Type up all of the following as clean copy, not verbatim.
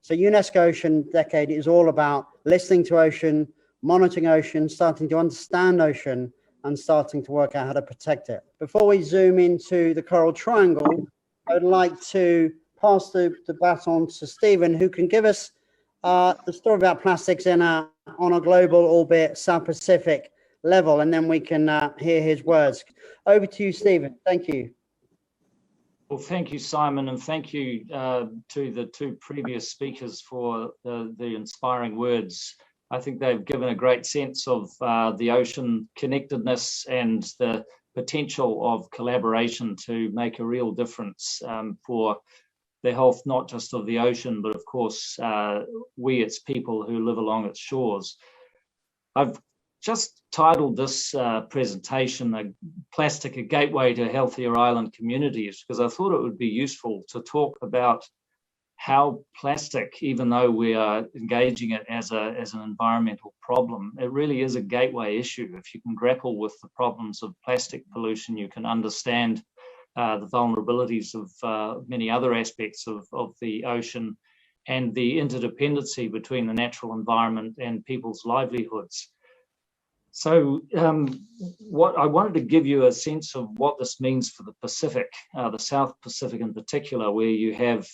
So UNESCO Ocean Decade is all about listening to ocean, monitoring ocean, starting to understand ocean, and starting to work out how to protect it. Before we zoom into the Coral Triangle, I would like to pass the baton to Stephen, who can give us the story about plastics on a global, albeit South Pacific level, and then we can hear his words. Over to you, Stephen. Thank you. Well, thank you, Simon, and thank you to the two previous speakers for the inspiring words. I think they've given a great sense of the ocean connectedness and the potential of collaboration to make a real difference for the health, not just of the ocean, but of course, we, its people who live along its shores. I've just titled this presentation, Plastic, a Gateway to Healthier Island Communities, because I thought it would be useful to talk about how plastic, even though we are engaging it as an environmental problem, it really is a gateway issue. If you can grapple with the problems of plastic pollution, you can understand the vulnerabilities of many other aspects of the ocean and the interdependency between the natural environment and people's livelihoods. So what I wanted to give you a sense of what this means for the Pacific, the South Pacific in particular, where you have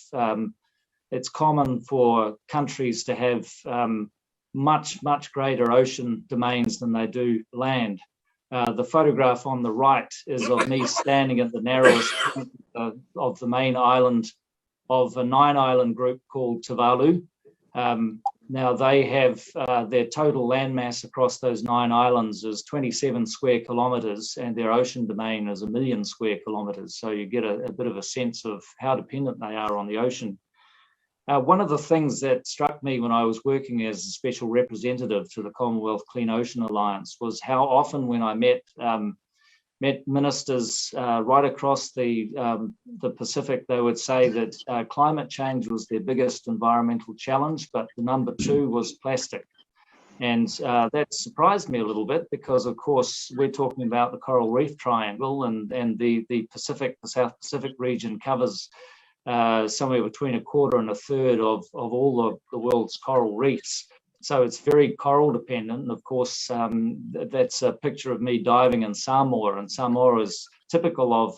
it's common for countries to have much greater ocean domains than they do land. The photograph on the right is of me standing at the narrowest point of the main island of a 9-island group called Tuvalu. Now they have their total landmass across those 9 islands is 27 square kilometers, and their ocean domain is 1 million square kilometers. So you get a bit of a sense of how dependent they are on the ocean. One of the things that struck me when I was working as a special representative to the Commonwealth Clean Ocean Alliance was how often when I met ministers right across the Pacific, they would say that climate change was their biggest environmental challenge, but the number 2 was plastic. And that surprised me a little bit because, of course, we're talking about the Coral Reef Triangle, and the South Pacific region covers somewhere between 1/4 and 1/3 of all the world's coral reefs. So it's very coral dependent. And of course, that's a picture of me diving in Samoa. And Samoa is typical of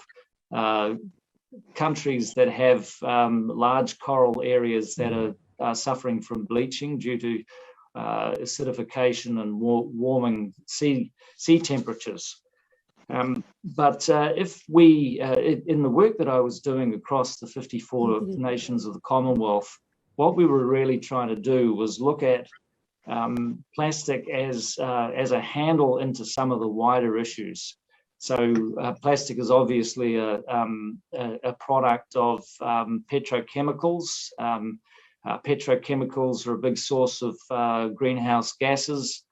countries that have large coral areas that are suffering from bleaching due to acidification and warming sea temperatures. But if we, in the work that I was doing across the 54 nations of the Commonwealth, what we were really trying to do was look at plastic as a handle into some of the wider issues. So plastic is obviously a product of petrochemicals. Petrochemicals are a big source of greenhouse gases.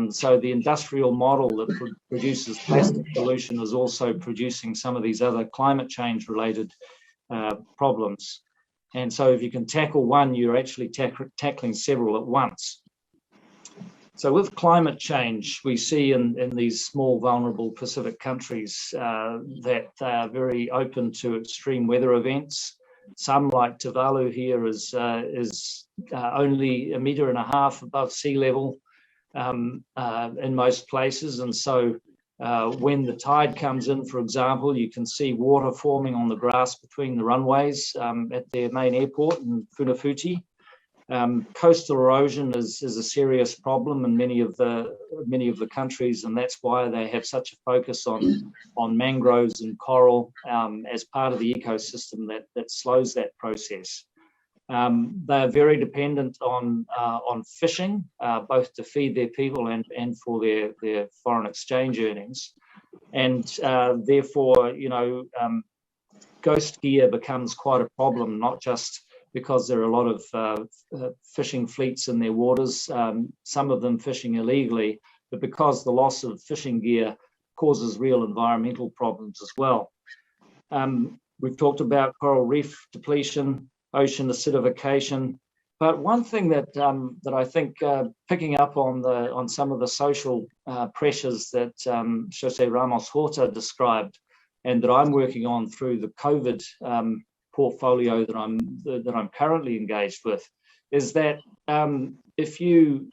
So the industrial model that produces plastic pollution is also producing some of these other climate change related problems. And so if you can tackle one, you're actually tackling several at once. So with climate change, we see in these small, vulnerable Pacific countries that are very open to extreme weather events. Some, like Tuvalu here, is only 1.5 meters above sea level in most places. And so when the tide comes in, for example, you can see water forming on the grass between the runways at their main airport in Funafuti. Coastal erosion is a serious problem in many of the countries, and that's why they have such a focus on mangroves and coral as part of the ecosystem that slows that process. They're very dependent on fishing, both to feed their people and for their foreign exchange earnings, and therefore, ghost gear becomes quite a problem, not just because there are a lot of fishing fleets in their waters, some of them fishing illegally, but because the loss of fishing gear causes real environmental problems as well. We've talked about coral reef depletion, ocean acidification, but one thing that I think picking up on some of the social pressures that Jose Ramos Horta described, and that I'm working on through the COVID portfolio that I'm currently engaged with, is that if you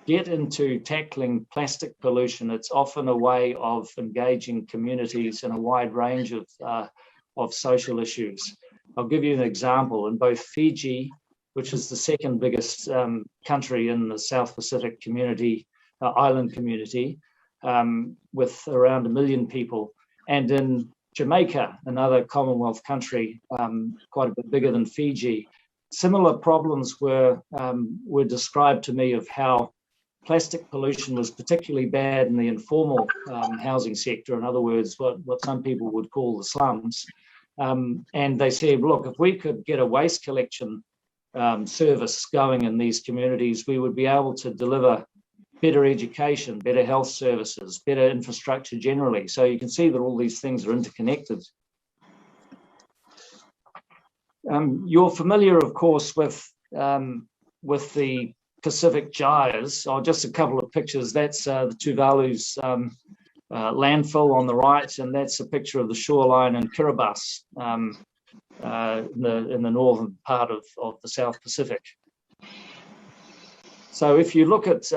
get into tackling plastic pollution, it's often a way of engaging communities in a wide range of social issues. I'll give you an example. In both Fiji, which is the second biggest country in the South Pacific community, island community, with around 1 million people, and in Jamaica, another Commonwealth country, quite a bit bigger than Fiji, similar problems were described to me of how plastic pollution was particularly bad in the informal housing sector. In other words, what some people would call the slums. And they said, look, if we could get a waste collection service going in these communities, we would be able to deliver better education, better health services, better infrastructure generally. So you can see that all these things are interconnected. You're familiar, of course, with the Pacific Gyres. Oh, just a couple of pictures. That's the Tuvalu's landfill on the right, and that's a picture of the shoreline in Kiribati in the northern part of the South Pacific. So if you look at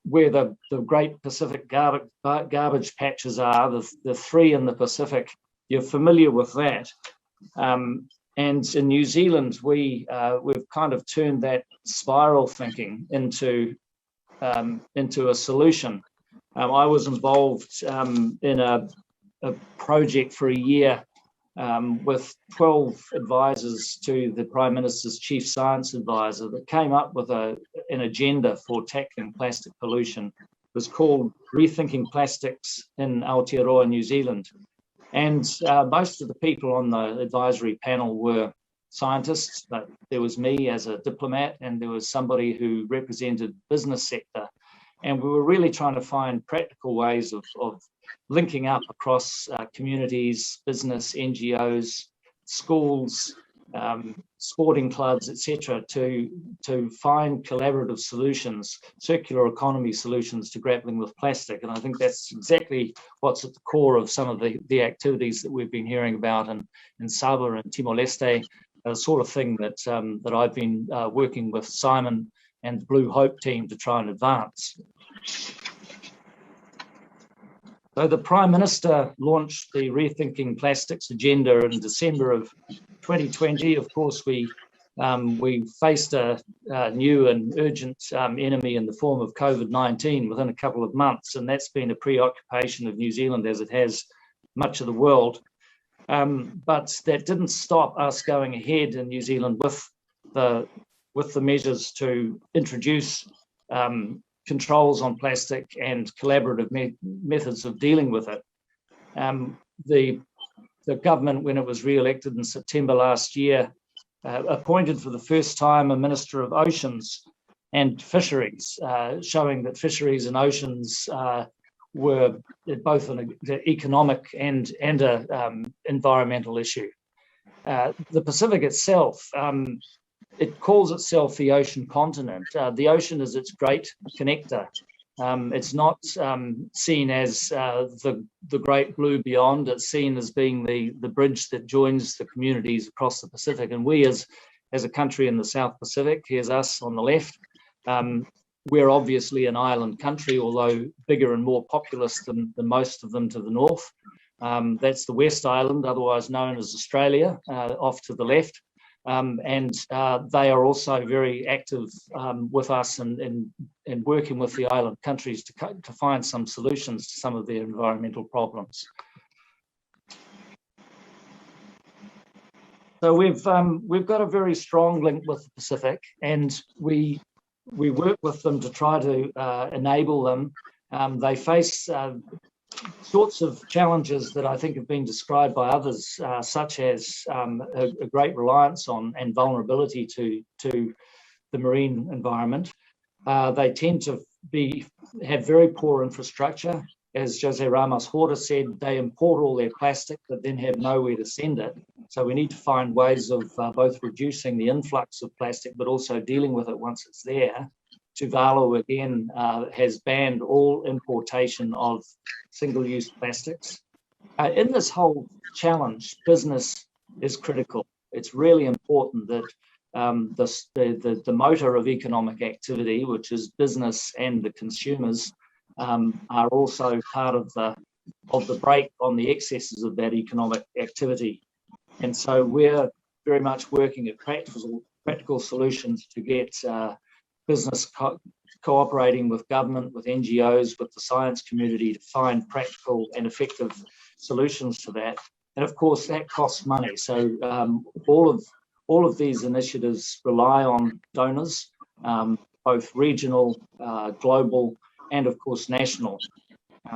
where the Great Pacific garbage patches are, the three in the Pacific, you're familiar with that. And in New Zealand, we've kind of turned that spiral thinking into a solution. I was involved in a project for a year with 12 advisors to the Prime Minister's Chief Science Advisor that came up with an agenda for tackling plastic pollution. It was called Rethinking Plastics in Aotearoa, New Zealand. And most of the people on the advisory panel were scientists, but there was me as a diplomat, and there was somebody who represented business sector. And we were really trying to find practical ways of linking up across communities, business, NGOs, schools, sporting clubs, etc., to find collaborative solutions, circular economy solutions to grappling with plastic. And I think that's exactly what's at the core of some of the activities that we've been hearing about in Sabah and Timor-Leste, the sort of thing that I've been working with Simon and the Bluhope team to try and advance. So the Prime Minister launched the Rethinking Plastics agenda in December of 2020. Of course, we faced a new and urgent enemy in the form of COVID-19 within a couple of months, and that's been a preoccupation of New Zealand as it has much of the world. But that didn't stop us going ahead in New Zealand with the measures to introduce controls on plastic and collaborative methods of dealing with it. The government, when it was re-elected in September last year, appointed for the first time a Minister of Oceans and Fisheries, showing that fisheries and oceans were both an economic and an environmental issue. The Pacific itself, it calls itself the ocean continent. The ocean is its great connector. It's not seen as the great blue beyond. It's seen as being the bridge that joins the communities across the Pacific. And we as a country in the South Pacific, here's us on the left, we're obviously an island country, although bigger and more populous than most of them to the north. That's the West Island, otherwise known as Australia, off to the left. And they are also very active with us and working with the island countries to find some solutions to some of their environmental problems. So we've got a very strong link with the Pacific, and we work with them to try to enable them. They face sorts of challenges that I think have been described by others, such as a great reliance on and vulnerability to the marine environment. They tend to have very poor infrastructure. As Jose Ramos Horta said, they import all their plastic, but then have nowhere to send it. So we need to find ways of both reducing the influx of plastic, but also dealing with it once it's there. Tuvalu, again, has banned all importation of single-use plastics. In this whole challenge, business is critical. It's really important that the motor of economic activity, which is business and the consumers, are also part of the brake on the excesses of that economic activity. And so we're very much working at practical solutions to get business cooperating with government, with NGOs, with the science community to find practical and effective solutions to that. And of course, that costs money. So all of these initiatives rely on donors, both regional, global, and of course national.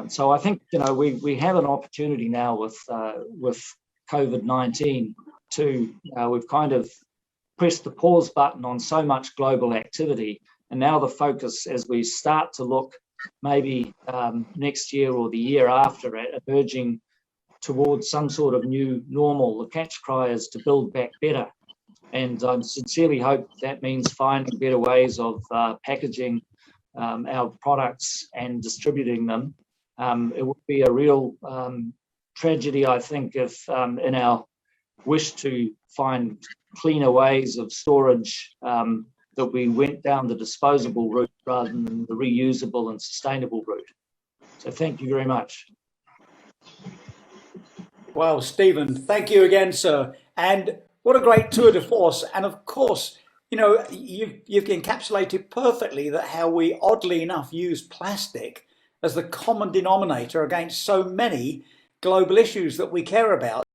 So I think we have an opportunity now with COVID-19 to we've kind of pressed the pause button on so much global activity, and now the focus, as we start to look maybe next year or the year after, at emerging towards some sort of new normal, the catch cry is to build back better. And I sincerely hope that means finding better ways of packaging our products and distributing them. It would be a real tragedy, I think, if in our wish to find cleaner ways of storage that we went down the disposable route rather than the reusable and sustainable route. So thank you very much. Well, Stephen, thank you again, sir. And what a great tour de force. And of course, you've encapsulated perfectly that how we, oddly enough, use plastic as the common denominator against so many global issues that we care about.